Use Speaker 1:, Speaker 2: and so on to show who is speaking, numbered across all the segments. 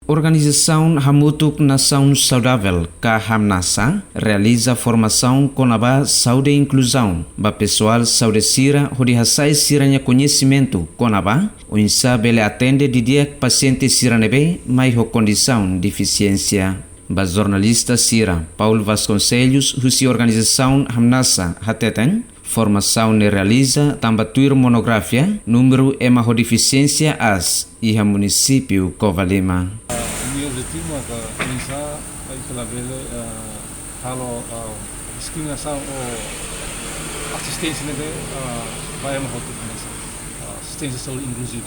Speaker 1: Organização Hamutuk Nação Saudável, KHAMNASA, realiza formação com a saúde e inclusão. Ba pessoal saúde sira, onde rasai siranya conhecimento com a o insabele atende de dia paciente sira nebe, mais condição deficiência. Ba jornalista sira, Paulo Vasconcelos, husi organização HAMNASA, hateten, formação ne realiza tambatuir monografia, número e deficiência as, e município Covalima.
Speaker 2: O objetivo é começar a ver discriminação ou assistência vai uma assistência saúde inclusiva.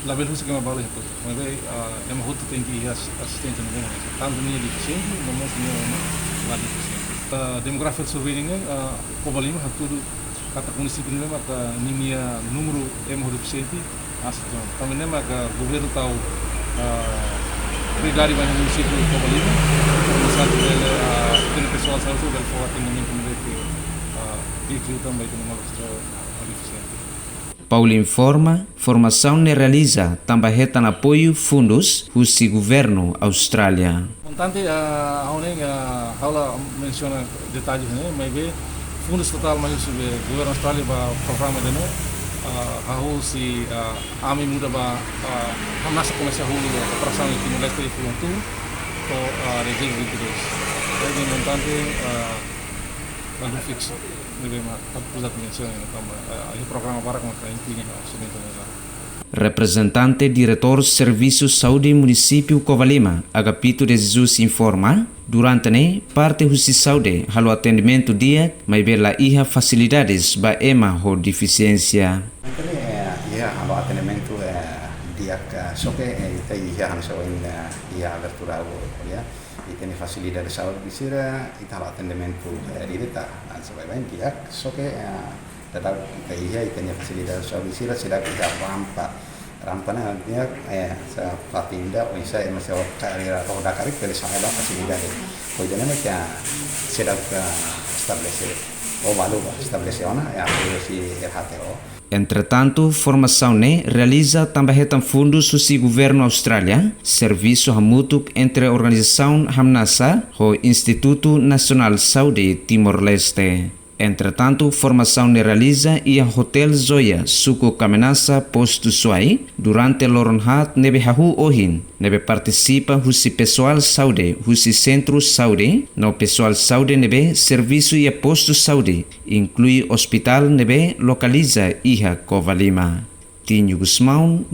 Speaker 2: Lá vem você que é uma bala mas é uma rota tem que assistência tanto minha deficiente, mas não deficiente. Demográfico survey ini Covalima tudo kata município ini maka nimia número é uma deficiente asal. Também maka governo tahu pribadi banyak município Covalima, satu dari pessoal saúde dari forwarding mereka digital também com uma deficiente.
Speaker 1: Paulo informa, formação ne realiza também retan apoio fundos do governo Austrália.
Speaker 2: Tante aula menciona detalhes mas fundos total mas sobre governo Austrália ba programa deno si ami muda ba hamnasa komesa hulu operação de Timor-Leste Fuluntu to region Winteres. Jadi montante lalu fix bagaimana pusat menciona tambah programa para maka intinya sebenarnya.
Speaker 1: Representante diretor Serviço Saúde Município Covalima, Agapito de Jesus informa, durante parte do saúde, halo atendimento dia, mas bela iha facilidades ba ema ho deficiência.
Speaker 3: Halo atendimento dia só que iha hanso iha abertura ya. Tem facilidade saúde bisira, halo atendimento direta, sebagai dia só que tetap iya itanya fasilitas bisira sila kita rampana dia sa patinda o isa masih karira o dakari pele sa ela facilidade o jana que sila estabelecer o valor estableciona si RHTO.
Speaker 1: Entretanto, formação realiza também fundos do governo Austrália, serviço hamutuk entre a organização HAMNASA e o Instituto Nacional Saúde Timor-Leste. Entretanto, formação realiza e a Hotel Zoya, suku Kamenasa Posto Suai, durante Loronhat nebe hahu ohin, nebe participa husi pessoal saúde, husi centro saúde, no pessoal saúde nebe serviço e posto saúde, inclui hospital nebe localiza iha Covalima. Tinho Gusmão,